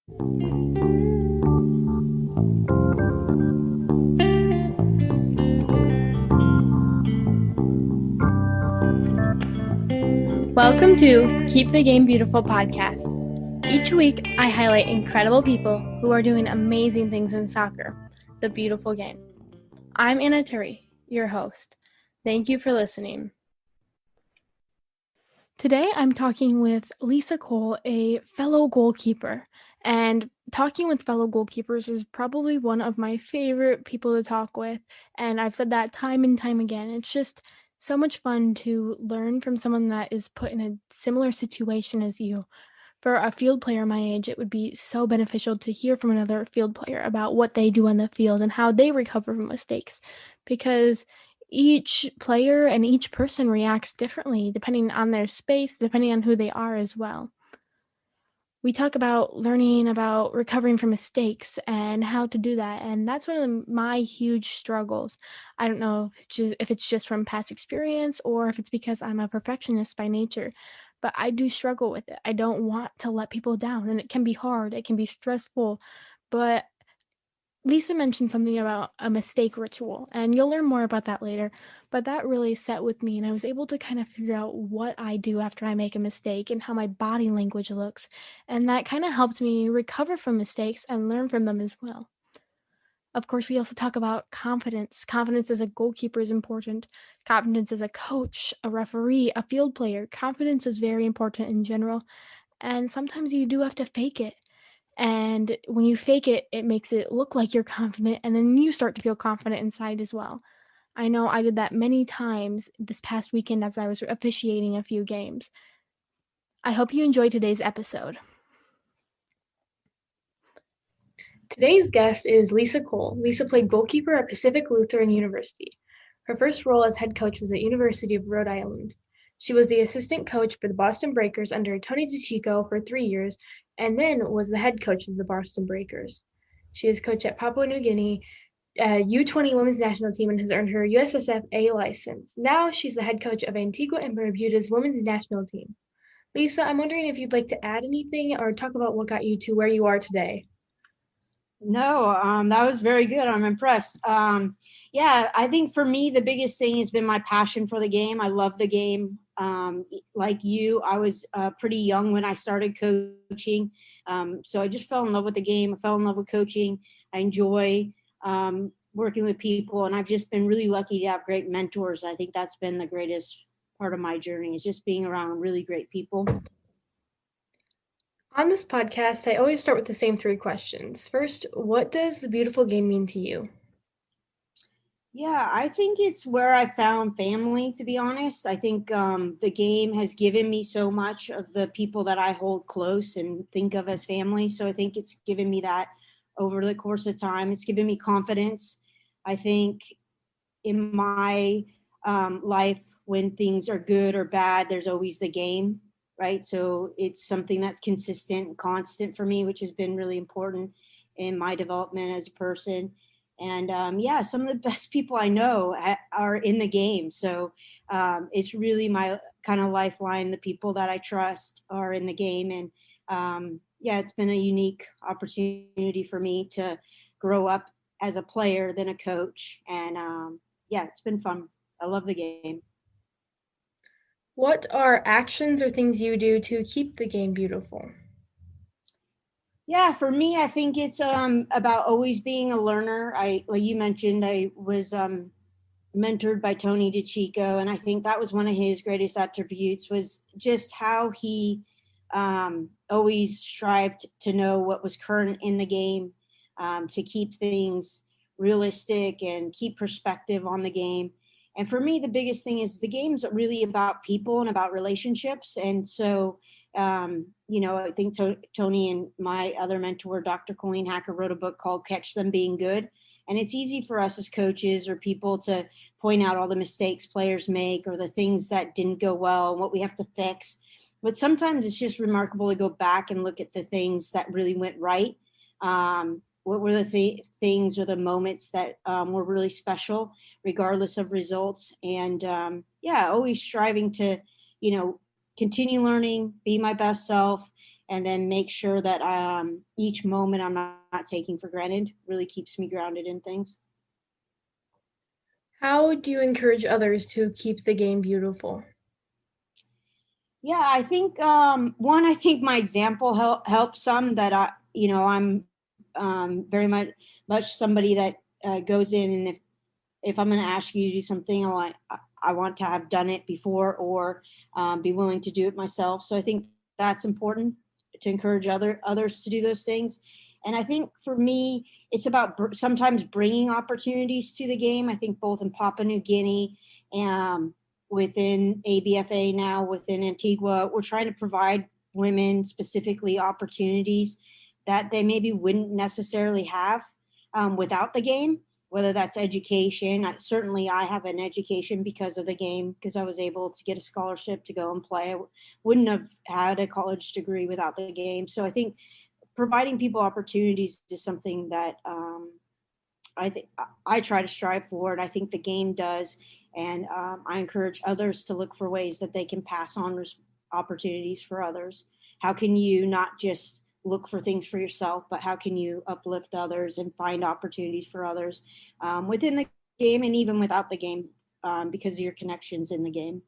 Welcome to Keep the Game Beautiful podcast. Each week, I highlight incredible people who are doing amazing things in soccer, the beautiful game. I'm Anna Turi, your host. Thank you for listening. Today, I'm talking with Lisa Cole, a fellow goalkeeper. And talking with fellow goalkeepers is probably one of my favorite people to talk with. And I've said that time and time again. It's just so much fun to learn from someone that is put in a similar situation as you. For a field player my age, it would be so beneficial to hear from another field player about what they do on the field and how they recover from mistakes, because each player and each person reacts differently depending on their space, depending on who they are as well. We talk about learning about recovering from mistakes and how to do that, and that's one of my huge struggles. I don't know if it's just from past experience or if it's because I'm a perfectionist by nature, but I do struggle with it. I don't want to let people down, and it can be hard, it can be stressful, but Lisa mentioned something about a mistake ritual, and you'll learn more about that later, but that really set with me, and I was able to kind of figure out what I do after I make a mistake and how my body language looks, and that kind of helped me recover from mistakes and learn from them as well. Of course, we also talk about confidence. Confidence as a goalkeeper is important. Confidence as a coach, a referee, a field player. Confidence is very important in general, and sometimes you do have to fake it. And when you fake it, it makes it look like you're confident, and then you start to feel confident inside as well. I know I did that many times this past weekend as I was officiating a few games. I hope you enjoyed today's episode. Today's guest is Lisa Cole. Lisa played goalkeeper at Pacific Lutheran University. Her first role as head coach was at University of Rhode Island. She was the assistant coach for the Boston Breakers under Tony DiCicco for 3 years, and then was the head coach of the Boston Breakers. She has coached at Papua New Guinea, U20 women's national team, and has earned her USSF A license. Now she's the head coach of Antigua and Barbuda's women's national team. Lisa, I'm wondering if you'd like to add anything or talk about what got you to where you are today. No, that was very good. I'm impressed. Yeah, I think for me, the biggest thing has been my passion for the game. I love the game. Like you, I was pretty young when I started coaching. So I just fell in love with the game. I fell in love with coaching. I enjoy working with people, and I've just been really lucky to have great mentors. I think that's been the greatest part of my journey, is just being around really great people. On this podcast, I always start with the same 3 questions. First, what does the beautiful game mean to you? Yeah, I think it's where I found family, to be honest. I think the game has given me so much of the people that I hold close and think of as family. So I think it's given me that over the course of time. It's given me confidence. I think in my life, when things are good or bad, there's always the game, right? So it's something that's consistent and constant for me, which has been really important in my development as a person. And yeah, some of the best people I know are in the game. So it's really my kind of lifeline. The people that I trust are in the game. And yeah, it's been a unique opportunity for me to grow up as a player than a coach. And yeah, it's been fun. I love the game. What are actions or things you do to keep the game beautiful? Yeah, for me, I think it's about always being a learner. Like you mentioned, I was mentored by Tony DiCicco, and I think that was one of his greatest attributes, was just how he always strived to know what was current in the game, to keep things realistic and keep perspective on the game. And for me, the biggest thing is the game's really about people and about relationships. And so, I think Tony and my other mentor, Dr. Colleen Hacker, wrote a book called Catch Them Being Good. And it's easy for us as coaches or people to point out all the mistakes players make or the things that didn't go well and what we have to fix. But sometimes it's just remarkable to go back and look at the things that really went right. What were the things or the moments that were really special, regardless of results. And yeah, always striving to, continue learning, be my best self, and then make sure that each moment I'm not taking for granted really keeps me grounded in things. How do you encourage others to keep the game beautiful? Yeah, I think one, I think my example helps some that I'm very much somebody that goes in, and if I'm going to ask you to do something, I want to have done it before, or be willing to do it myself. So I think that's important to encourage others to do those things. And I think for me, it's about sometimes bringing opportunities to the game. I think both in Papua New Guinea and within ABFA now, within Antigua, we're trying to provide women specifically opportunities that they maybe wouldn't necessarily have without the game, whether that's education. Certainly I have an education because of the game, because I was able to get a scholarship to go and play. I wouldn't have had a college degree without the game. So I think providing people opportunities is something that I think I try to strive for, and I think the game does. And I encourage others to look for ways that they can pass on opportunities for others. How can you not just look for things for yourself, but how can you uplift others and find opportunities for others within the game and even without the game, because of your connections in the game?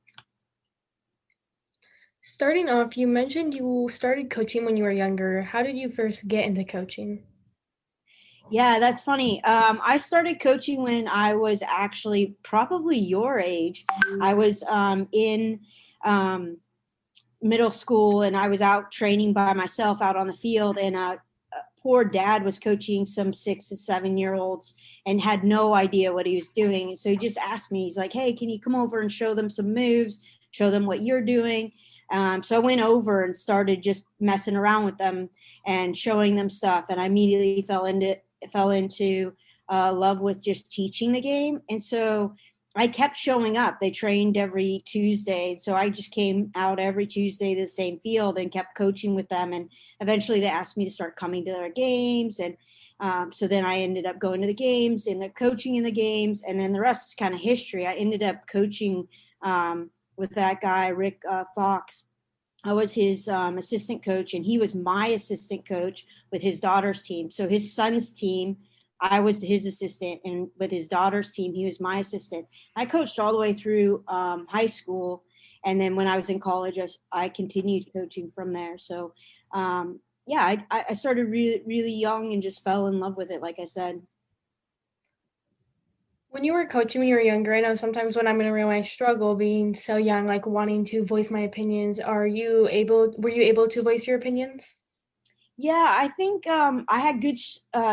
Starting off, you mentioned you started coaching when you were younger. How did you first get into coaching? Yeah, that's funny. I started coaching when I was actually probably your age. I was in um, middle school, and I was out training by myself out on the field, and poor dad was coaching some 6 to 7 year olds and had no idea what he was doing. So he just asked me, he's like, "Hey, can you come over and show them some moves, show them what you're doing?" So I went over and started just messing around with them and showing them stuff. And I immediately fell into love with just teaching the game. And so I kept showing up. They trained every Tuesday. So I just came out every Tuesday to the same field and kept coaching with them. And eventually they asked me to start coming to their games. And so then I ended up going to the games and the coaching in the games. And then the rest is kind of history. I ended up coaching with that guy, Rick Fox. I was his assistant coach, and he was my assistant coach with his daughter's team. So his son's team, I was his assistant, and with his daughter's team, he was my assistant. I coached all the way through high school, and then when I was in college, I continued coaching from there. So, yeah, I started really really young and just fell in love with it, like I said. When you were coaching when you were younger, I know sometimes when I'm in a room I struggle being so young, like wanting to voice my opinions. Were you able to voice your opinions? Yeah, I think I had good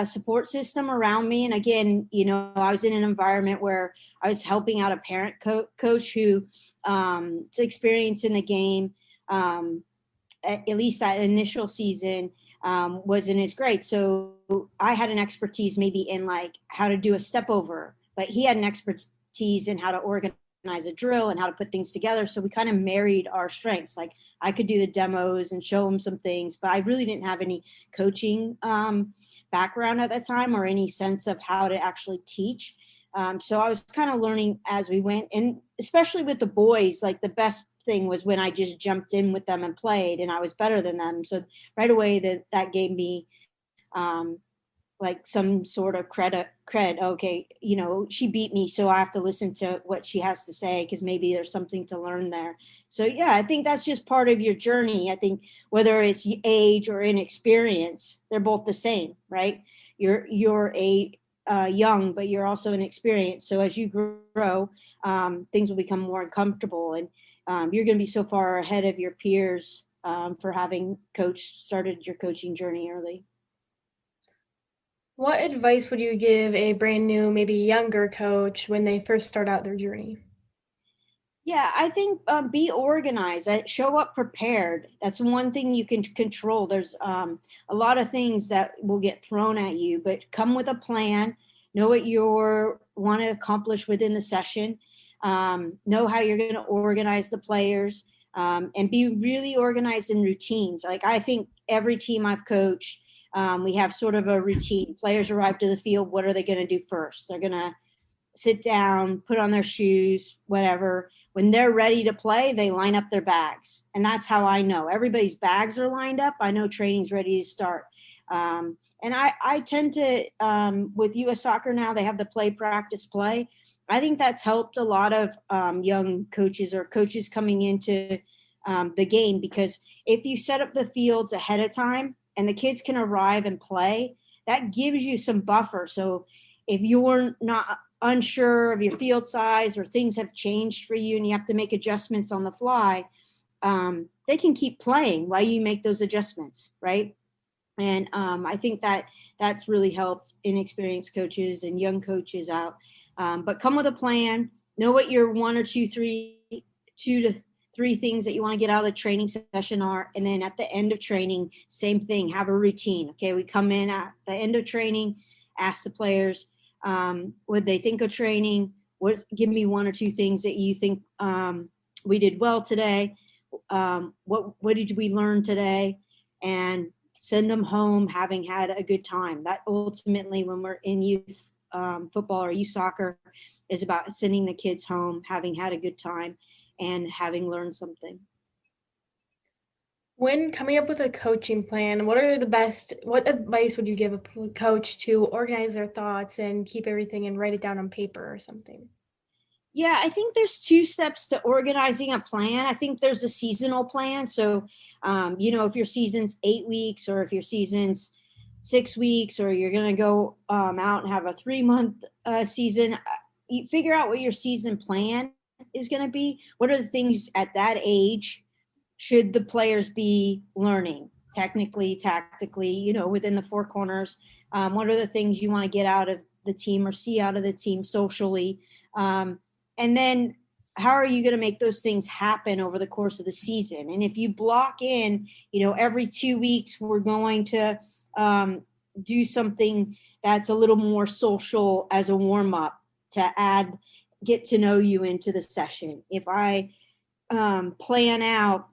support system around me, and again, I was in an environment where I was helping out a parent coach who is experienced in the game. Um, at least that initial season wasn't as great. So I had an expertise maybe in like how to do a step over, but he had an expertise in how to organize a drill and how to put things together. So we kind of married our strengths. Like I could do the demos and show him some things, but I really didn't have any coaching background at that time or any sense of how to actually teach. So I was kind of learning as we went, and especially with the boys, like the best thing was when I just jumped in with them and played, and I was better than them. So right away that gave me um, like some sort of cred. Okay, she beat me, so I have to listen to what she has to say because maybe there's something to learn there. So yeah, I think that's just part of your journey. I think whether it's age or inexperience, they're both the same, right? You're a young, but you're also inexperienced. So as you grow, things will become more uncomfortable, and you're going to be so far ahead of your peers for having started your coaching journey early. What advice would you give a brand new, maybe younger coach when they first start out their journey? Yeah, I think be organized. Show up prepared. That's one thing you can control. There's a lot of things that will get thrown at you, but come with a plan. Know what you want to accomplish within the session. Know how you're going to organize the players, and be really organized in routines. Like I think every team I've coached, we have sort of a routine. Players arrive to the field. What are they going to do first? They're going to sit down, put on their shoes, whatever. when they're ready to play, they line up their bags. And that's how I know everybody's bags are lined up. I know training's ready to start. And I tend to, with US soccer now, they have the play, practice, play. I think that's helped a lot of young coaches or coaches coming into the game, because if you set up the fields ahead of time and the kids can arrive and play, that gives you some buffer. So if you're not unsure of your field size or things have changed for you and you have to make adjustments on the fly, they can keep playing while you make those adjustments, right? And I think that that's really helped inexperienced coaches and young coaches out. But come with a plan, know what your two to three things that you want to get out of the training session are. And then at the end of training, same thing, have a routine. Okay, we come in at the end of training, ask the players what they think of training. Give me one or two things that you think we did well today. What did we learn today? And send them home having had a good time. That ultimately, when we're in youth football or youth soccer, is about sending the kids home having had a good time and having learned something. When coming up with a coaching plan, what advice would you give a coach to organize their thoughts and keep everything and write it down on paper or something? Yeah, I think there's two steps to organizing a plan. I think there's a seasonal plan. So, if your season's 8 weeks or if your season's 6 weeks, or you're going to go out and have a 3 month season, you figure out what your season plan is going to be. What are the things at that age should the players be learning technically, tactically, within the four corners? What are the things you want to get out of the team or see out of the team socially? And then how are you going to make those things happen over the course of the season? And if you block in, every 2 weeks, we're going to do something that's a little more social as a warm up to get to know you into the session. If I plan out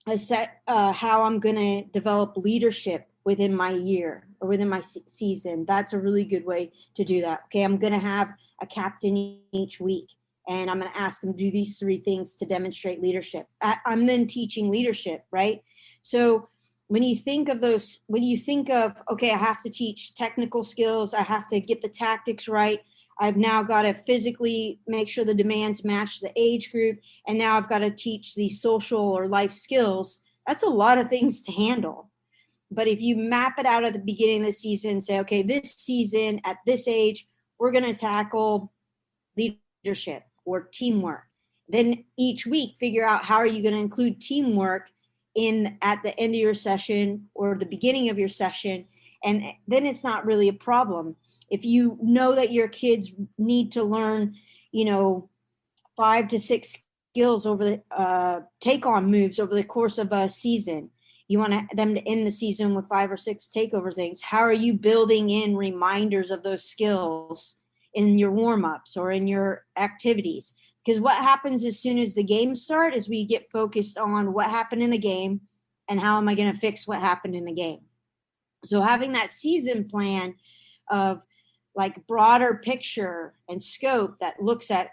how I'm going to develop leadership within my year or within my season, that's a really good way to do that. Okay, I'm going to have a captain each week, and I'm going to ask them to do these three things to demonstrate leadership. I'm then teaching leadership, right? So when you think of, okay, I have to teach technical skills, I have to get the tactics right, I've now got to physically make sure the demands match the age group, and now I've got to teach these social or life skills. That's a lot of things to handle. But if you map it out at the beginning of the season, say, okay, this season at this age, we're going to tackle leadership or teamwork. Then each week, figure out how are you going to include teamwork at the end of your session or the beginning of your session. And then it's not really a problem. If you know that your kids need to learn, 5 to 6 skills over the take-on moves over the course of a season, you want them to end the season with 5 or 6 takeover things. How are you building in reminders of those skills in your warm-ups or in your activities? Because what happens as soon as the games start is we get focused on what happened in the game and how am I going to fix what happened in the game. So having that season plan of like broader picture and scope that looks at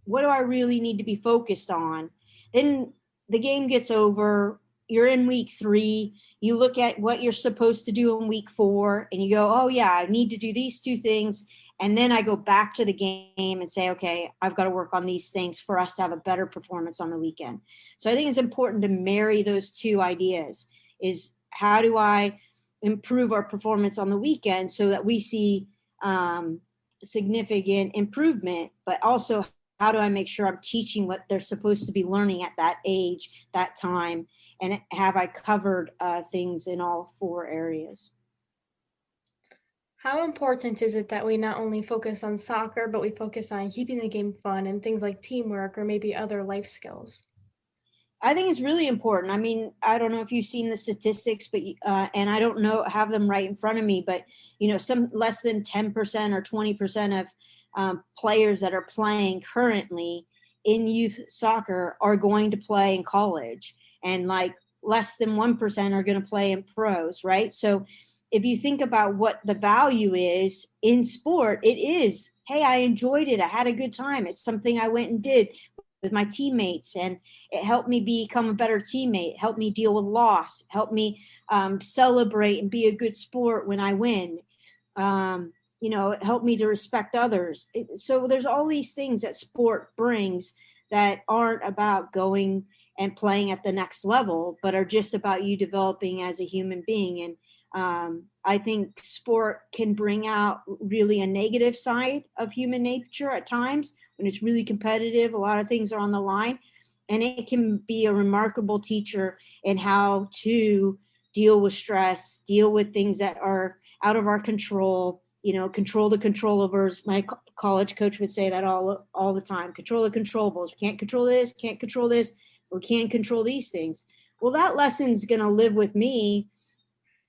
what do I really need to be focused on, then the game gets over. You're in week 3, you look at what you're supposed to do in week 4 and you go, oh yeah, I need to do these 2 things. And then I go back to the game and say, okay, I've got to work on these things for us to have a better performance on the weekend. So I think it's important to marry those 2 ideas, is how do I improve our performance on the weekend so that we see significant improvement, but also how do I make sure I'm teaching what they're supposed to be learning at that age, that time, and have I covered things in all 4 areas? How important is it that we not only focus on soccer, but we focus on keeping the game fun and things like teamwork or maybe other life skills? I think it's really important. I mean, I don't know if you've seen the statistics, but and I don't have them right in front of me, but some less than 10% or 20% of players that are playing currently in youth soccer are going to play in college, and like less than 1% are going to play in pros, right? So if you think about what the value is in sport, it is, hey, I enjoyed it, I had a good time, it's something I went and did with my teammates, and it helped me become a better teammate, helped me deal with loss, helped me celebrate and be a good sport when I win. It helped me to respect others. So there's all these things that sport brings that aren't about going and playing at the next level, but are just about you developing as a human being. And I think sport can bring out really a negative side of human nature at times when it's really competitive. A lot of things are on the line, and it can be a remarkable teacher in how to deal with stress, deal with things that are out of our control. Control the controllables. My college coach would say that all the time. Control the controllables. We can't control this, can't control this, we can't control these things. Well, that lesson's going to live with me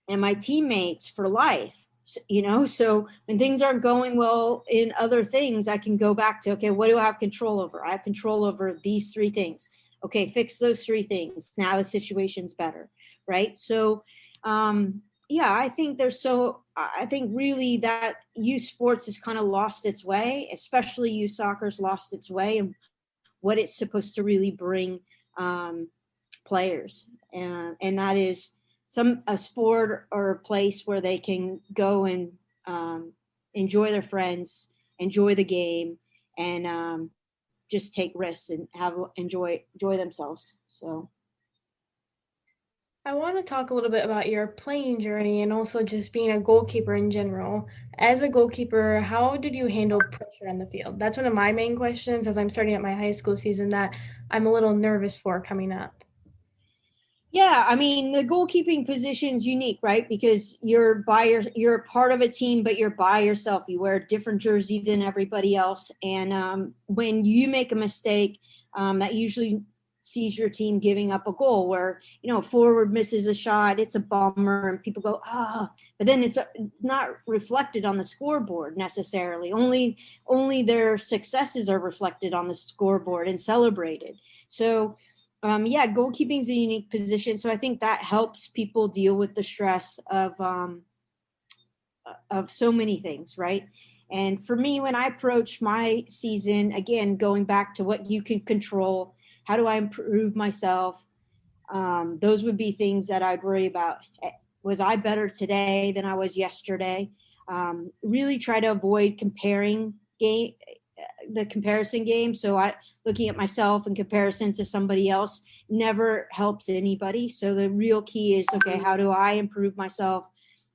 and my teammates for life. So when things aren't going well in other things, I can go back to, okay, what do I have control over? I have control over these three things. Okay, fix those three things. Now the situation's better, right? So, I think really that youth sports has kind of lost its way, especially youth soccer's lost its way and what it's supposed to really bring players. And that is a sport or a place where they can go and enjoy their friends, enjoy the game, and just take risks and enjoy themselves. So I want to talk a little bit about your playing journey and also just being a goalkeeper in general. As a goalkeeper, how did you handle pressure on the field? That's one of my main questions as I'm starting at my high school season that I'm a little nervous for coming up. yeah, I mean, the goalkeeping position's unique, right? Because you're part of a team, but you're by yourself. You wear a different jersey than everybody else, and when you make a mistake, that usually sees your team giving up a goal. Where forward misses a shot, it's a bummer, and people go but then it's not reflected on the scoreboard necessarily. Only their successes are reflected on the scoreboard and celebrated. So goalkeeping is a unique position. So I think that helps people deal with the stress of so many things, right? And for me, when I approach my season, again, going back to what you can control, how do I improve myself? Those would be things that I'd worry about. Was I better today than I was yesterday? Really try to avoid the comparison game. So looking at myself in comparison to somebody else never helps anybody. So the real key is, okay, how do I improve myself?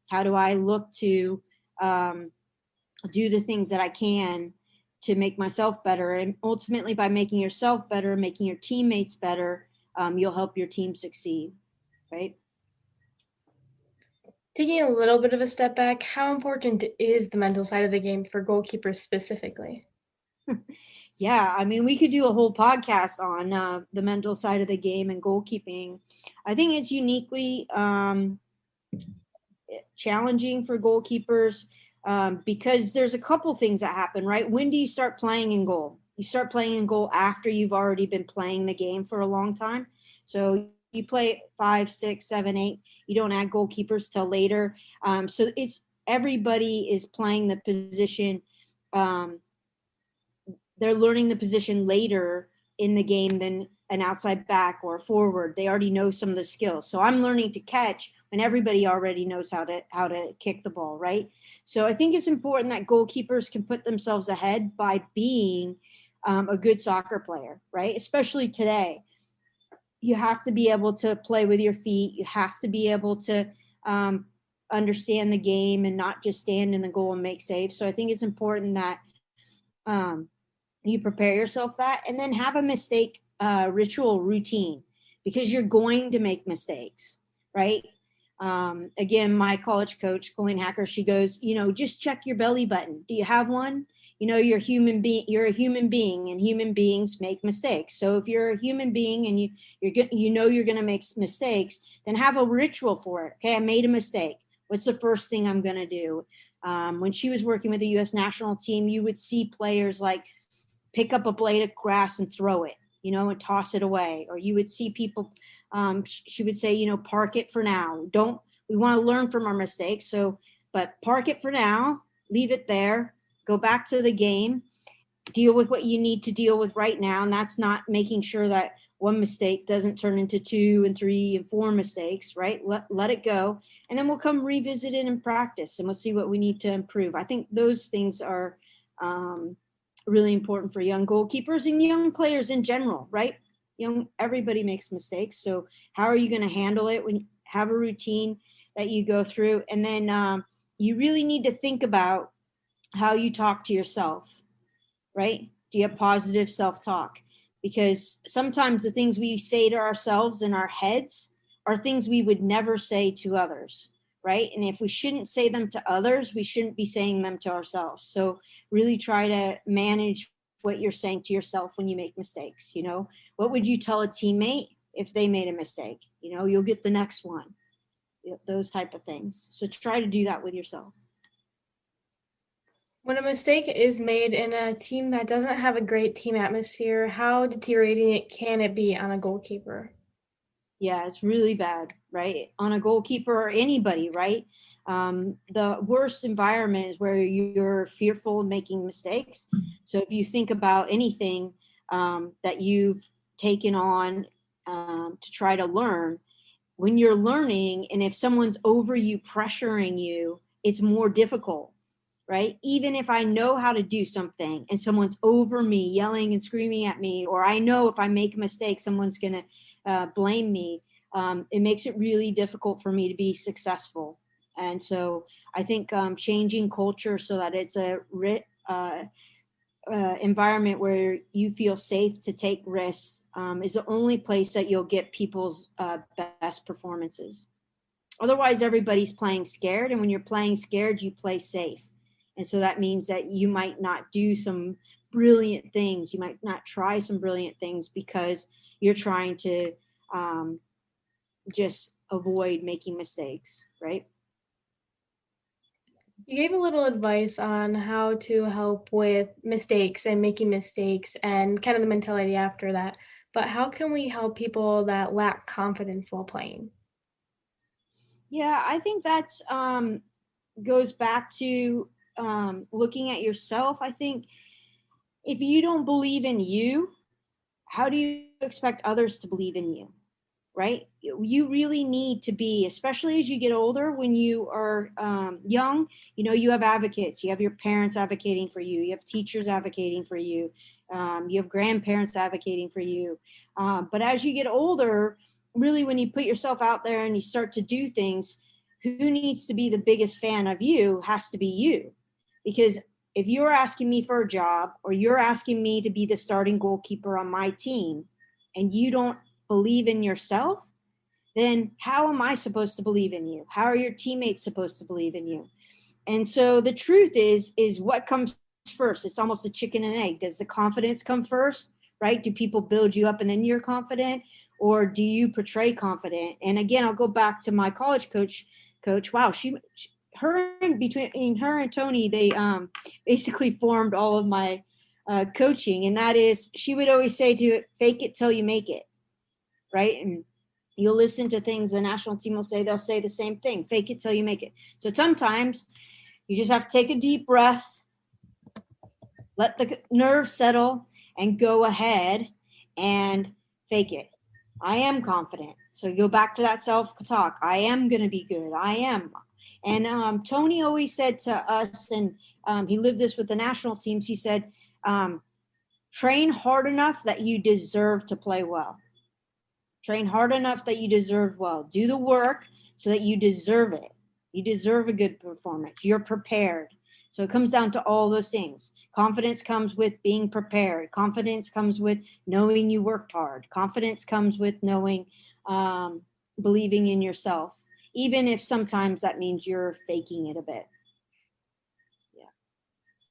How do I look to do the things that I can to make myself better? And ultimately, by making yourself better, making your teammates better, you'll help your team succeed, right? Taking a little bit of a step back, how important is the mental side of the game for goalkeepers specifically? Yeah, I mean, we could do a whole podcast on the mental side of the game and goalkeeping. I think it's uniquely challenging for goalkeepers because there's a couple things that happen, right? When do you start playing in goal? You start playing in goal after you've already been playing the game for a long time. So you play 5, 6, 7, 8. You don't add goalkeepers till later. So it's everybody is playing the position. They're learning the position later in the game than an outside back or a forward. They already know some of the skills. So I'm learning to catch when everybody already knows how to kick the ball, right? So I think it's important that goalkeepers can put themselves ahead by being a good soccer player, right? Especially today. You have to be able to play with your feet. You have to be able to understand the game and not just stand in the goal and make saves. So I think it's important that you prepare yourself that, and then have a mistake ritual routine, because you're going to make mistakes, right? Again, my college coach, Colleen Hacker, she goes, just check your belly button. Do you have one? You're a human being, and human beings make mistakes. So if you're a human being and you're going to make mistakes, then have a ritual for it. Okay, I made a mistake. What's the first thing I'm going to do? When she was working with the U.S. national team, you would see players like pick up a blade of grass and throw it, and toss it away. Or you would see people, she would say, park it for now. We want to learn from our mistakes. But park it for now, leave it there, go back to the game. deal with what you need to deal with right now. And that's not making sure that one mistake doesn't turn into 2 and 3 and 4 mistakes, right? Let it go. And then we'll come revisit it in practice and we'll see what we need to improve. I think those things are really important for young goalkeepers and young players in general, right? Everybody makes mistakes. So how are you going to handle it when you have a routine that you go through? And then you really need to think about how you talk to yourself, right? Do you have positive self-talk? Because sometimes the things we say to ourselves in our heads are things we would never say to others, right? And if we shouldn't say them to others, we shouldn't be saying them to ourselves. So really try to manage what you're saying to yourself when you make mistakes. What would you tell a teammate if they made a mistake? You'll get the next one. Those type of things. So try to do that with yourself. When a mistake is made in a team that doesn't have a great team atmosphere, how deteriorating can it be on a goalkeeper? Yeah, it's really bad, right? On a goalkeeper or anybody, right? The worst environment is where you're fearful of making mistakes. So if you think about anything that you've taken on to try to learn, when you're learning, and if someone's over you, pressuring you, it's more difficult, right? Even if I know how to do something and someone's over me, yelling and screaming at me, or I know if I make a mistake, someone's going to blame me, it makes it really difficult for me to be successful. And so I think changing culture so that it's a environment where you feel safe to take risks is the only place that you'll get people's best performances. Otherwise, everybody's playing scared. And when you're playing scared, you play safe. And so that means that you might not do some brilliant things. You might not try some brilliant things because you're trying to just avoid making mistakes, right? You gave a little advice on how to help with mistakes and making mistakes and kind of the mentality after that. But how can we help people that lack confidence while playing? Yeah, I think that's goes back to looking at yourself. I think if you don't believe in you, how do you expect others to believe in you? Right? You really need to be, especially as you get older, when you are young, you have advocates, you have your parents advocating for you, you have teachers advocating for you, you have grandparents advocating for you. But as you get older, really, when you put yourself out there and you start to do things, who needs to be the biggest fan of you has to be you. Because if you're asking me for a job or you're asking me to be the starting goalkeeper on my team and you don't believe in yourself, then how am I supposed to believe in you? How are your teammates supposed to believe in you? And so the truth is what comes first? It's almost a chicken and egg. Does the confidence come first, right? Do people build you up and then you're confident? Or do you portray confident? And again, I'll go back to my college coach. Wow, between her and Tony, they basically formed all of my coaching. And that is, she would always say to it, fake it till you make it, right? And you'll listen to things the national team will say, they'll say the same thing, fake it till you make it. So sometimes you just have to take a deep breath, let the nerves settle, and go ahead and fake it. I am confident. So go back to that self-talk. I am going to be good. I am. And Tony always said to us, and he lived this with the national teams, he said, train hard enough that you deserve to play well. Train hard enough that you deserve well. Do the work so that you deserve it. You deserve a good performance. You're prepared. So it comes down to all those things. Confidence comes with being prepared. Confidence comes with knowing you worked hard. Confidence comes with knowing, believing in yourself, even if sometimes that means you're faking it a bit.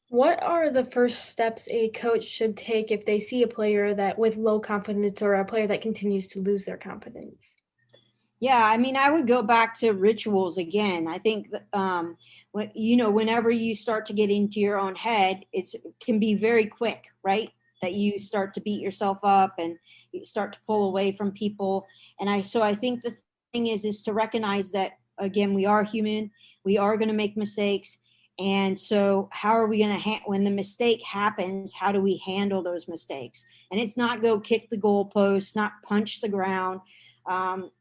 What are the first steps a coach should take if they see a player that with low confidence or a player that continues to lose their confidence? Yeah, I mean, I would go back to rituals again. I think that, whenever you start to get into your own head, it can be very quick, right? That you start to beat yourself up and you start to pull away from people. So I think the thing is to recognize that, again, we are human, we are going to make mistakes, And so how are we going to, when the mistake happens, how do we handle those mistakes? And it's not go kick the goalpost, not punch the ground,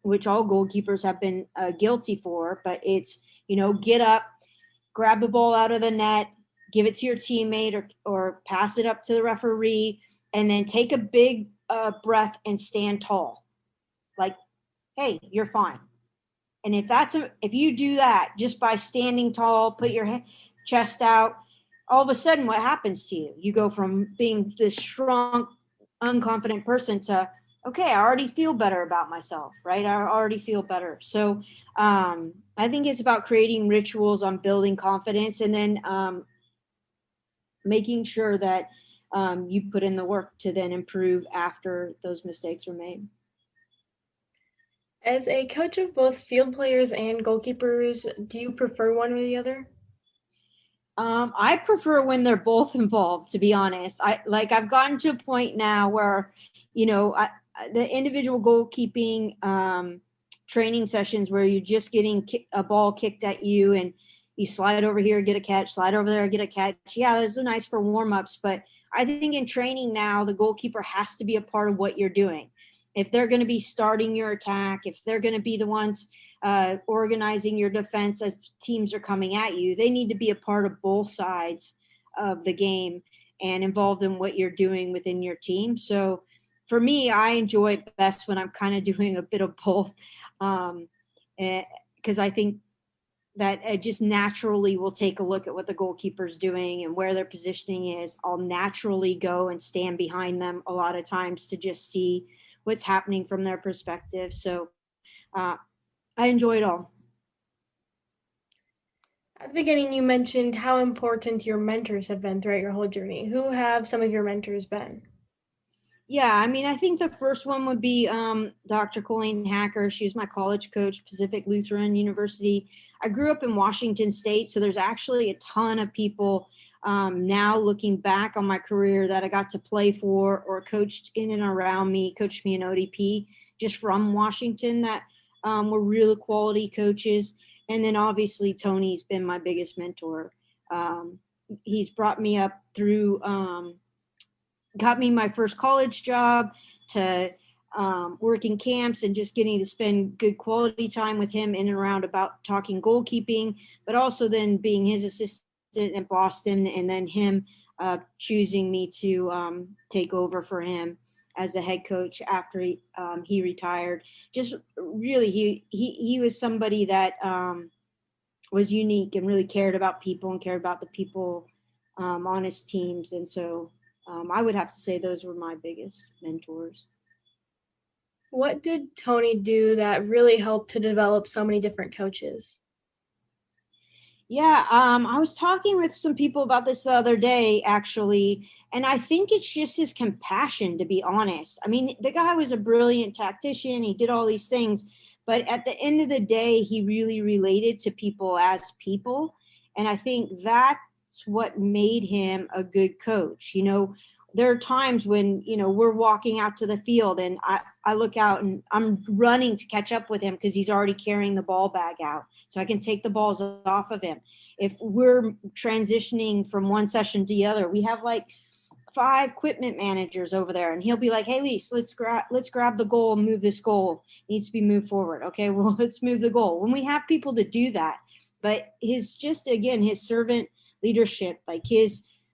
which all goalkeepers have been guilty for, but it's, get up, grab the ball out of the net, give it to your teammate, or pass it up to the referee, and then take a big breath and stand tall. Like, hey, you're fine. And if you do that just by standing tall, put your chest out, all of a sudden what happens to you? You go from being this shrunk, unconfident person to, okay, I already feel better about myself, right? I already feel better. So I think it's about creating rituals on building confidence, and then making sure that you put in the work to then improve after those mistakes were made. As a coach of both field players and goalkeepers, do you prefer one or the other? I prefer when they're both involved, to be honest. I've gotten to a point now where, the individual goalkeeping training sessions where you're just getting a ball kicked at you and you slide over here, get a catch, slide over there, get a catch. Yeah, those are nice for warm-ups, but I think in training now, the goalkeeper has to be a part of what you're doing. If they're going to be starting your attack, if they're going to be the ones organizing your defense as teams are coming at you, they need to be a part of both sides of the game and involved in what you're doing within your team. So for me, I enjoy it best when I'm kind of doing a bit of both, because I think that I just naturally will take a look at what the goalkeeper's doing and where their positioning is. I'll naturally go and stand behind them a lot of times to just see what's happening from their perspective. So I enjoy it all. At the beginning, you mentioned how important your mentors have been throughout your whole journey. Who have some of your mentors been? Yeah, I mean, I think the first one would be Dr. Colleen Hacker. She was my college coach, Pacific Lutheran University. I grew up in Washington State, so there's actually a ton of people now looking back on my career that I got to play for or coached in and around me, coached me in ODP just from Washington that were real quality coaches. And then obviously Tony's been my biggest mentor. He's brought me up through got me my first college job to working camps and just getting to spend good quality time with him in and around about talking goalkeeping, but also then being his assistant in Boston, and then him choosing me to take over for him as a head coach after he retired. Just really, he was somebody that was unique and really cared about people and cared about the people on his teams. And so I would have to say those were my biggest mentors. What did Tony do that really helped to develop so many different coaches? Yeah, I was talking with some people about this the other day, actually, and I think it's just his compassion, to be honest. I mean, the guy was a brilliant tactician, he did all these things, but at the end of the day, he really related to people as people. And I think that's what made him a good coach. There are times when, we're walking out to the field and I look out and I'm running to catch up with him because he's already carrying the ball bag out. So I can take the balls off of him. If we're transitioning from one session to the other, we have like 5 equipment managers over there, and he'll be like, "Hey, Lise, let's grab the goal and move this goal. It needs to be moved forward. Okay, well, let's move the goal." When we have people to do that, but his servant leadership, like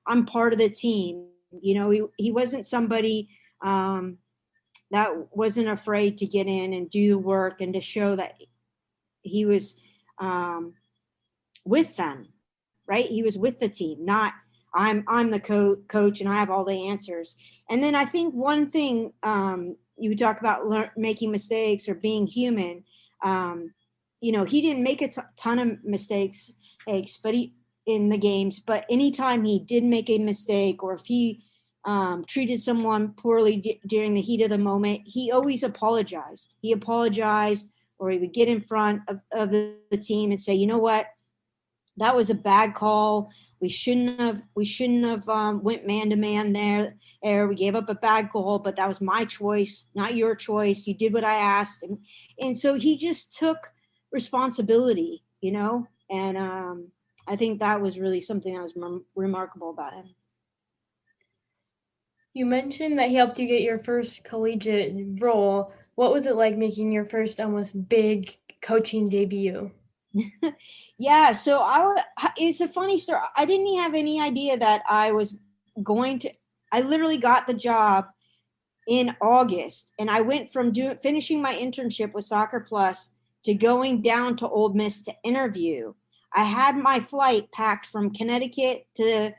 I'm part of the team. He wasn't somebody that wasn't afraid to get in and do the work and to show that he was with them, right? He was with the team, not I'm the coach and I have all the answers. And then I think one thing you talk about making mistakes or being human. He didn't make a ton of mistakes, but in the games. But anytime he did make a mistake, or if he treated someone poorly during the heat of the moment, he always apologized. He apologized, or he would get in front of the team and say, "You know what? That was a bad call. We shouldn't have went man to man there. We gave up a bad goal, but that was my choice, not your choice. You did what I asked." And, so he just took responsibility, and I think that was really something that was remarkable about him. You mentioned that he helped you get your first collegiate role. What was it like making your first almost big coaching debut? Yeah, so it's a funny story. I didn't have any idea that I was going to. I literally got the job in August, and I went from finishing my internship with Soccer Plus to going down to Ole Miss to interview. I had my flight packed from Connecticut to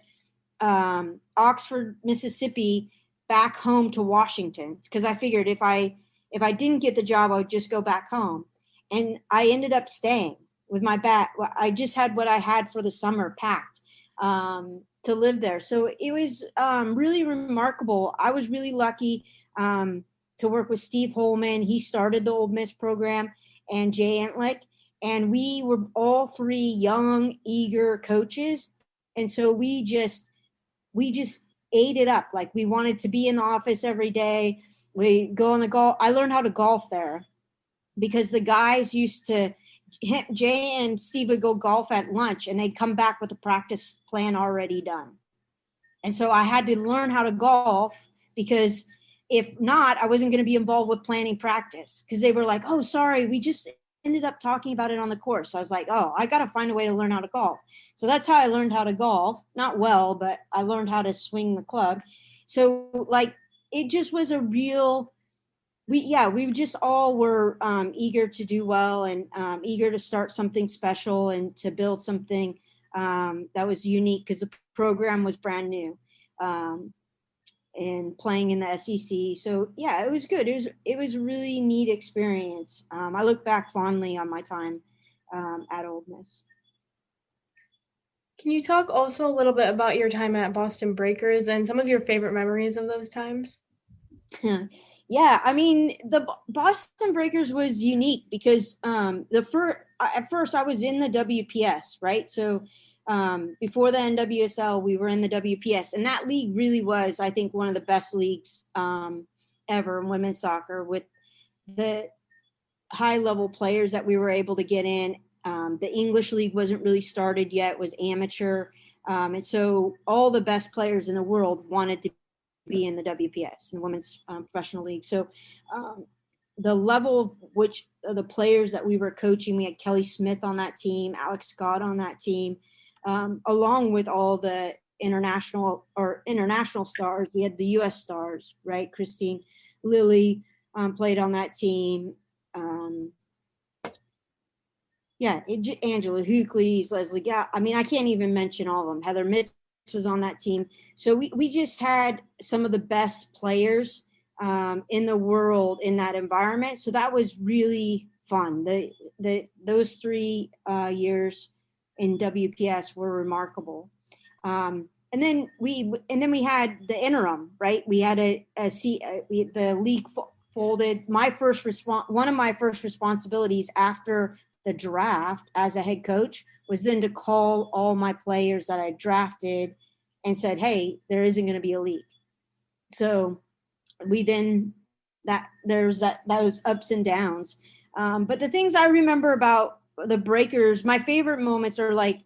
Oxford, Mississippi, back home to Washington because I figured if I didn't get the job, I would just go back home, and I ended up staying with my bag. I just had what I had for the summer packed to live there, so it was really remarkable. I was really lucky to work with Steve Holman. He started the Ole Miss program, and Jay Antlick, and we were all three young, eager coaches, and so we just ate it up. Like we wanted to be in the office every day. We go on the golf. I learned how to golf there because the guys used to, Jay and Steve would go golf at lunch and they'd come back with a practice plan already done. And so I had to learn how to golf because if not, I wasn't going to be involved with planning practice because they were like, oh, sorry, we just ended up talking about it on the course. So I was like, oh, I got to find a way to learn how to golf. So that's how I learned how to golf. Not well, but I learned how to swing the club. So like, it just was a real, we just all were eager to do well and eager to start something special and to build something that was unique because the program was brand new. And playing in the SEC. So yeah, it was good. It was a really neat experience. I look back fondly on my time at Ole Miss. Can you talk also a little bit about your time at Boston Breakers and some of your favorite memories of those times? Yeah, I mean the Boston Breakers was unique because the first at first I was in the WPS, right? So before the NWSL, we were in the WPS, and that league really was, I think, one of the best leagues ever in women's soccer with the high level players that we were able to get in. The English league wasn't really started yet; was amateur, and so all the best players in the world wanted to be in the WPS, in the women's professional league. So the level of which the players that we were coaching, we had Kelly Smith on that team, Alex Scott on that team, along with all the international stars. We had the U.S. stars, right? Christine Lilly played on that team. Angela Hookley's, Leslie. Yeah, I mean, I can't even mention all of them. Heather Mitz was on that team. So we just had some of the best players in the world in that environment. So that was really fun. Those 3 years in WPS were remarkable. And then we had the interim, right? We had the league folded. One of my first responsibilities after the draft as a head coach was then to call all my players that I drafted and said, hey, there isn't going to be a league. So we then there's those ups and downs. But the things I remember about the Breakers, my favorite moments are like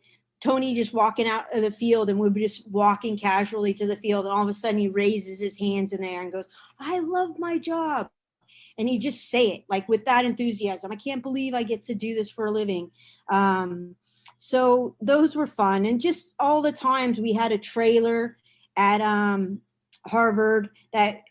Tony just walking out of the field and we'd be just walking casually to the field. And all of a sudden he raises his hands in the air and goes, I love my job. And he just say it like with that enthusiasm. I can't believe I get to do this for a living. So those were fun. And just all the times we had a trailer at Harvard that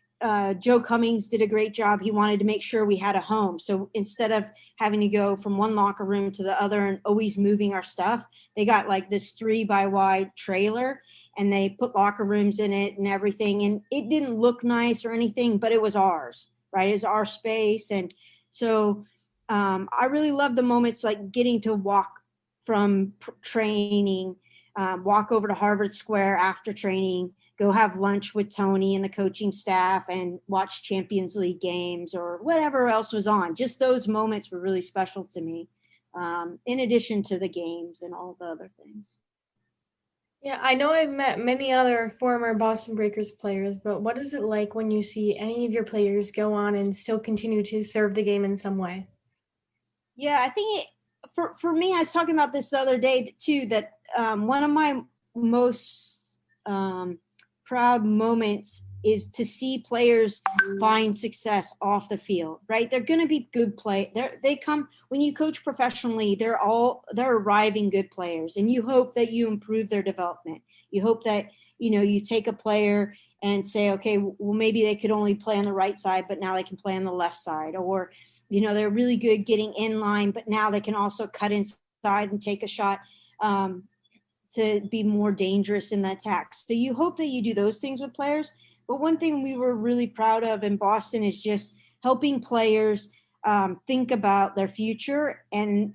Joe Cummings did a great job. He wanted to make sure we had a home. So instead of having to go from one locker room to the other and always moving our stuff, they got like this 3x wide trailer and they put locker rooms in it and everything. And it didn't look nice or anything, but it was ours, right? It was our space. And so I really love the moments like getting to walk from training, walk over to Harvard Square after training, go have lunch with Tony and the coaching staff and watch Champions League games or whatever else was on. Just those moments were really special to me, in addition to the games and all the other things. Yeah, I know I've met many other former Boston Breakers players, but what is it like when you see any of your players go on and still continue to serve the game in some way? Yeah, I think for me, I was talking about this the other day too, that one of my most proud moments is to see players find success off the field, right? They're going to be good they come when you coach professionally, they're arriving good players, and you hope that you improve their development. You hope that, you take a player and say, okay, well, maybe they could only play on the right side, but now they can play on the left side. Or, they're really good getting in line, but now they can also cut inside and take a shot to be more dangerous in the attack. So you hope that you do those things with players. But one thing we were really proud of in Boston is just helping players think about their future and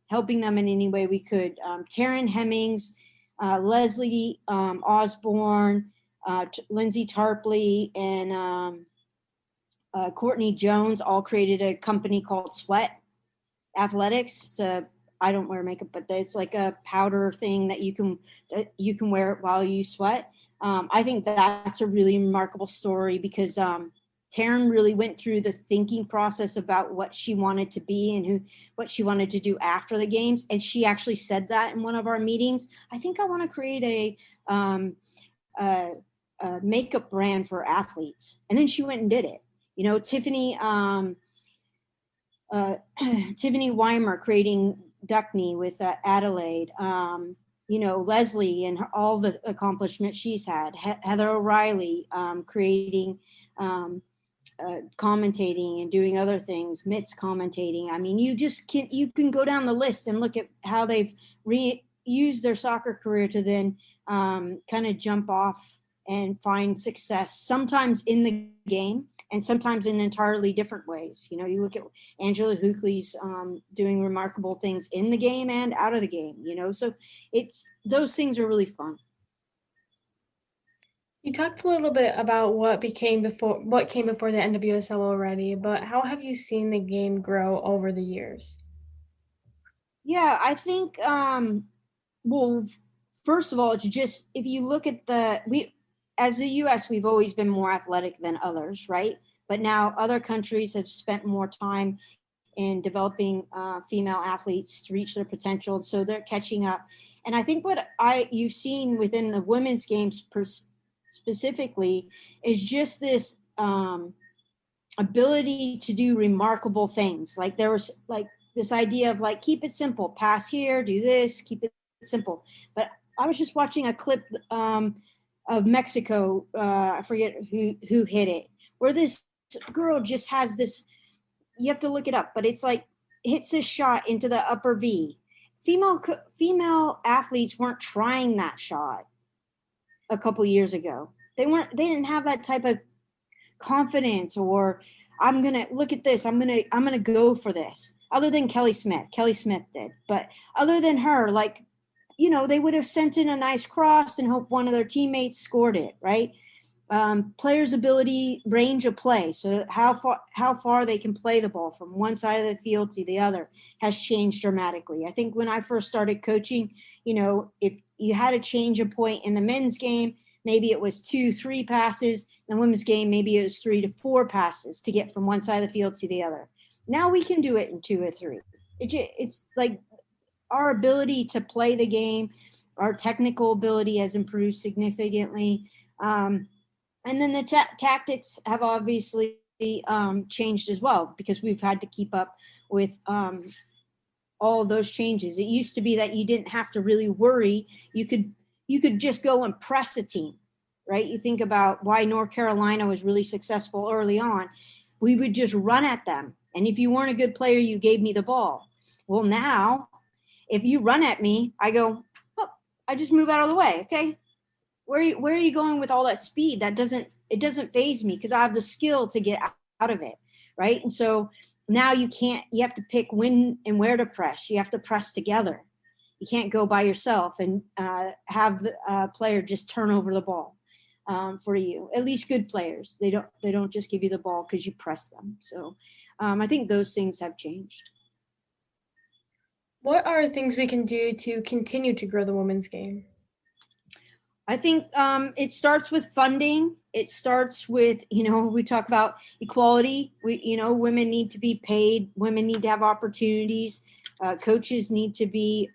helping them in any way we could. Taryn Hemmings, Leslie Osborne, Lindsay Tarpley, and Courtney Jones all created a company called Sweat Athletics. I don't wear makeup, but it's like a powder thing that you can wear it while you sweat. I think that's a really remarkable story because Taryn really went through the thinking process about what she wanted to be and what she wanted to do after the games. And she actually said that in one of our meetings. I think I want to create a makeup brand for athletes. And then she went and did it. Tiffany Weimer creating Duckney with Adelaide. Leslie and all the accomplishments she's had. Heather O'Reilly creating, commentating and doing other things. Mitts commentating. I mean, you can go down the list and look at how they've used their soccer career to then kind of jump off and find success, sometimes in the game and sometimes in entirely different ways. You look at Angela Hookley's doing remarkable things in the game and out of the game, so those things are really fun. You talked a little bit about what came before the NWSL already, but how have you seen the game grow over the years? Yeah, I think, well, first of all, it's just, if you look at as the US, we've always been more athletic than others, right? But now other countries have spent more time in developing female athletes to reach their potential. So they're catching up. And I think what you've seen within the women's games specifically is just this ability to do remarkable things. Like there was like this idea of like, keep it simple, pass here, do this, keep it simple. But I was just watching a clip of Mexico, I forget who hit it, where this girl just has this, you have to look it up, but it's like hits this shot into the upper V. Female athletes weren't trying that shot a couple years ago. They didn't have that type of confidence, or I'm gonna look at this, I'm gonna go for this. Other than Kelly Smith did, but other than her, like, they would have sent in a nice cross and hope one of their teammates scored it, right? Players' ability, range of play, so how far they can play the ball from one side of the field to the other has changed dramatically. I think when I first started coaching, if you had a change of point in the men's game, maybe it was 2-3 passes. In the women's game, maybe it was 3 to 4 passes to get from one side of the field to the other. Now we can do it in 2 or 3. It's like our ability to play the game, our technical ability has improved significantly. And then the tactics have obviously changed as well, because we've had to keep up with all of those changes. It used to be that you didn't have to really worry. You could just go and press a team, right? You think about why North Carolina was really successful early on. We would just run at them. And if you weren't a good player, you gave me the ball. Well, now, if you run at me, I go, oh, I just move out of the way. Okay. Where are you going with all that speed? It doesn't faze me because I have the skill to get out of it. Right. And so now you have to pick when and where to press. You have to press together. You can't go by yourself and have the player just turn over the ball for you. At least good players. They don't just give you the ball because you press them. So I think those things have changed. What are things we can do to continue to grow the women's game? I think it starts with funding. It starts with, we talk about equality. Women need to be paid. Women need to have opportunities. Coaches need to be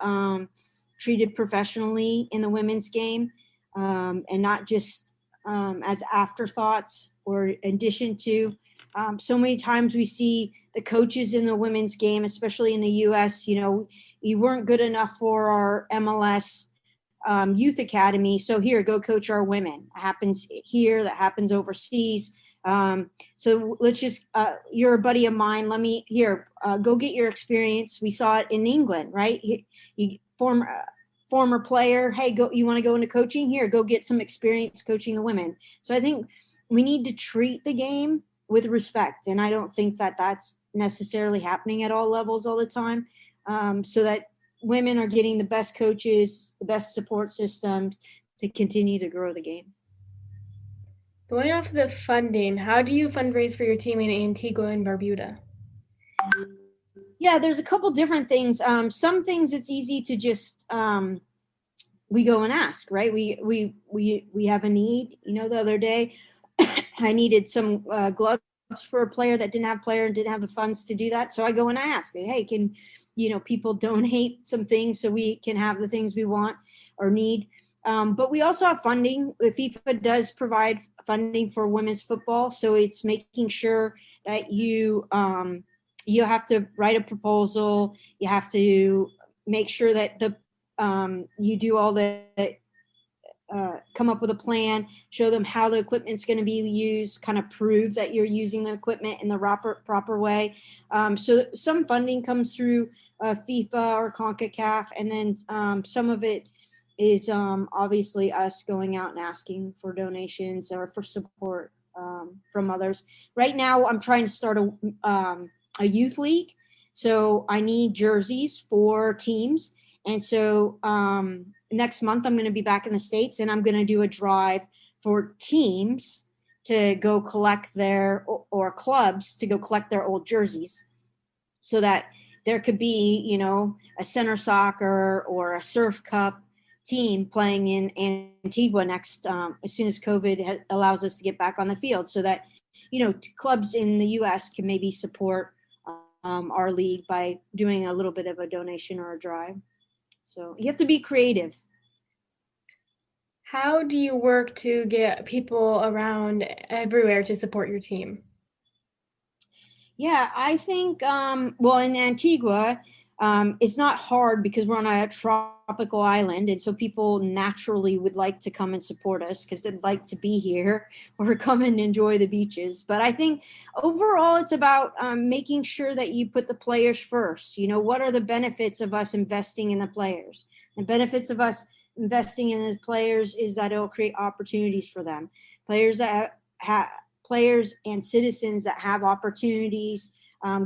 treated professionally in the women's game, and not just as afterthoughts or in addition to. So many times we see the coaches in the women's game, especially in the U.S., you weren't good enough for our MLS youth academy. So here, go coach our women. It happens here, that happens overseas. So let's just, you're a buddy of mine. Let me here, go get your experience. We saw it in England, right? You former player. Hey, go, you want to go into coaching? Here, go get some experience coaching the women. So I think we need to treat the game with respect. And I don't think that that's necessarily happening at all levels all the time. So that women are getting the best coaches, the best support systems to continue to grow the game. Going off the funding, how do you fundraise for your team in Antigua and Barbuda? Yeah, there's a couple different things. Some things it's easy to just we go and ask, right? We have a need. The other day I needed some gloves for a player that didn't have player and didn't have the funds to do that. So I go and ask, hey, can people donate some things so we can have the things we want or need. But we also have funding. FIFA does provide funding for women's football. So it's making sure that you have to write a proposal. You have to make sure that you do all the come up with a plan, show them how the equipment's going to be used, kind of prove that you're using the equipment in the proper way. So some funding comes through FIFA or CONCACAF, and then some of it is obviously us going out and asking for donations or for support from others. Right now, I'm trying to start a youth league, so I need jerseys for teams, and so next month I'm going to be back in the States, and I'm going to do a drive for teams to go collect or clubs to go collect their old jerseys, so that there could be, a center soccer or a surf cup team playing in Antigua next, as soon as COVID allows us to get back on the field, so that, clubs in the U.S. can maybe support our league by doing a little bit of a donation or a drive. So you have to be creative. How do you work to get people around everywhere to support your team? Yeah, I think, well, in Antigua, it's not hard because we're on a tropical island. And so people naturally would like to come and support us because they'd like to be here or come and enjoy the beaches. But I think overall, it's about making sure that you put the players first. What are the benefits of us investing in the players? The benefits of us investing in the players is that it'll create opportunities for them. Players and citizens that have opportunities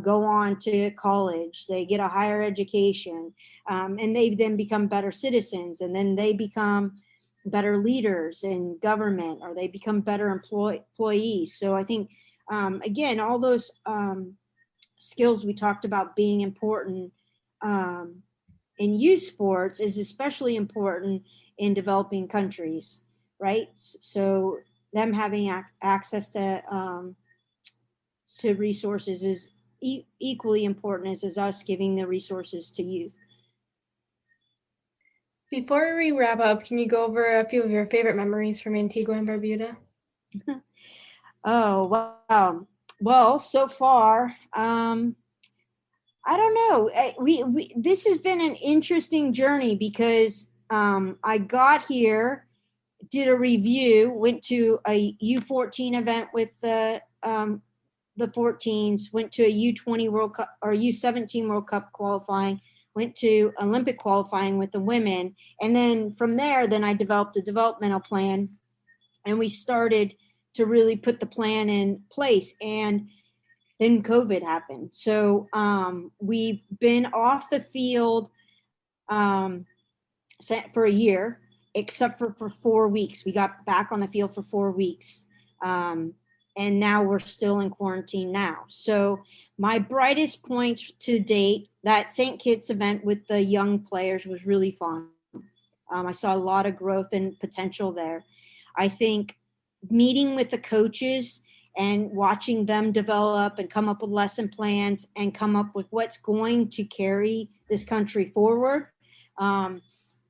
go on to college, they get a higher education, and they then become better citizens, and then they become better leaders in government, or they become better employees. So I think, again, all those skills we talked about being important in youth sports is especially important in developing countries, right? So them having access to resources is equally important as us giving the resources to youth. Before we wrap up, can you go over a few of your favorite memories from Antigua and Barbuda? Oh, wow. Well, so far, I don't know. This has been an interesting journey because I got here, did a review, went to a U14 event with the 14s, went to a U20 World Cup or U17 World Cup qualifying, went to Olympic qualifying with the women. And then from there, then I developed a developmental plan, and we started to really put the plan in place. And then COVID happened. So we've been off the field for a year, except for 4 weeks. We got back on the field for 4 weeks. And now we're still in quarantine now. So my brightest points to date, that St. Kitts event with the young players was really fun. I saw a lot of growth and potential there. I think meeting with the coaches and watching them develop and come up with lesson plans and come up with what's going to carry this country forward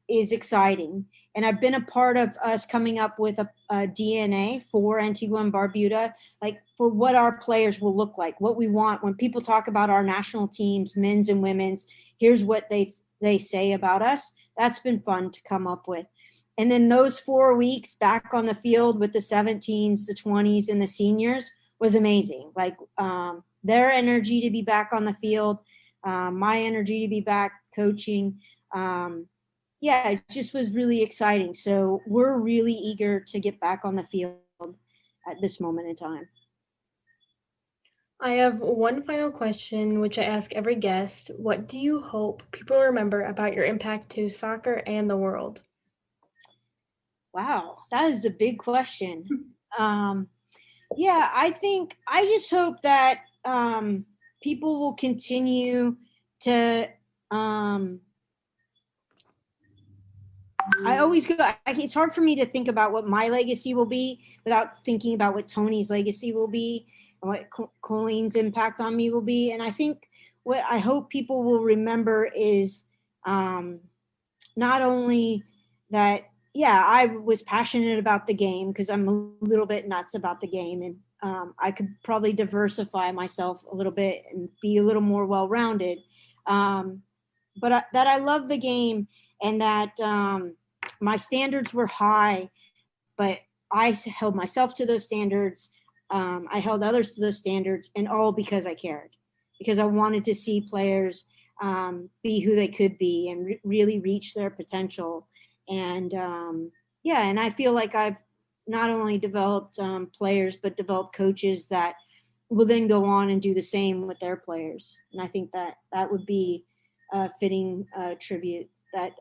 is exciting. And I've been a part of us coming up with a DNA for Antigua and Barbuda, like for what our players will look like, what we want. When people talk about our national teams, men's and women's, here's what they say about us. That's been fun to come up with. And then those 4 weeks back on the field with the 17s, the 20s, and the seniors was amazing. Like their energy to be back on the field, my energy to be back coaching. Yeah, it just was really exciting. So we're really eager to get back on the field at this moment in time. I have one final question, which I ask every guest. What do you hope people remember about your impact to soccer and the world? Wow, that is a big question. Yeah, I just hope that people will continue to. I always go. It's hard for me to think about what my legacy will be without thinking about what Tony's legacy will be and what Colleen's impact on me will be. And I think what I hope people will remember is not only that, yeah, I was passionate about the game because I'm a little bit nuts about the game, and I could probably diversify myself a little bit and be a little more well-rounded. But that I love the game, and that my standards were high, but I held myself to those standards. I held others to those standards, and all because I cared, because I wanted to see players be who they could be and really reach their potential. And yeah, and I feel like I've not only developed players, but developed coaches that will then go on and do the same with their players. And I think that that would be a fitting tribute. That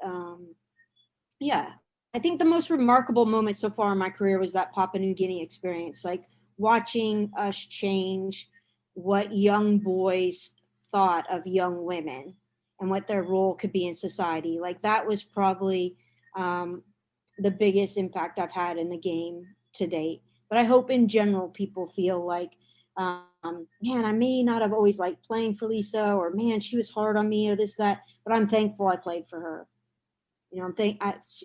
yeah, I think the most remarkable moment so far in my career was that Papua New Guinea experience, like watching us change what young boys thought of young women and what their role could be in society. Like that was probably the biggest impact I've had in the game to date. But I hope in general people feel like, man, I may not have always liked playing for Lisa, or man, she was hard on me, or this, that, but I'm thankful I played for her. You know,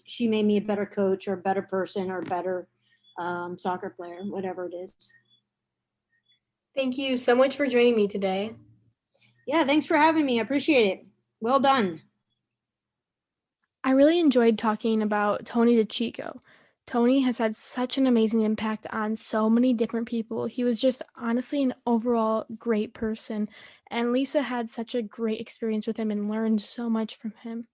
she made me a better coach or a better person or a better soccer player, whatever it is. Thank you so much for joining me today. Yeah, thanks for having me. I appreciate it. Well done. I really enjoyed talking about Tony DeChico. Tony has had such an amazing impact on so many different people. He was just honestly an overall great person, and Lisa had such a great experience with him and learned so much from him.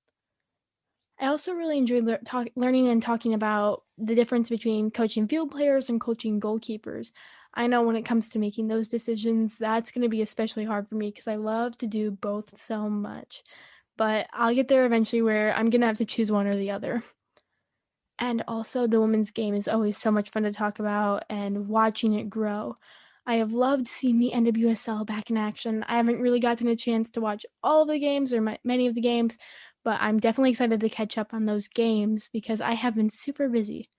I also really enjoyed learning and talking about the difference between coaching field players and coaching goalkeepers. I know when it comes to making those decisions, that's going to be especially hard for me because I love to do both so much. But I'll get there eventually where I'm going to have to choose one or the other. And also, the women's game is always so much fun to talk about and watching it grow. I have loved seeing the NWSL back in action. I haven't really gotten a chance to watch all of the games or many of the games, but I'm definitely excited to catch up on those games because I have been super busy.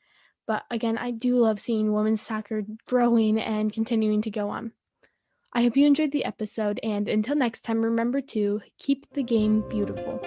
But again, I do love seeing women's soccer growing and continuing to go on. I hope you enjoyed the episode, and until next time, remember to keep the game beautiful.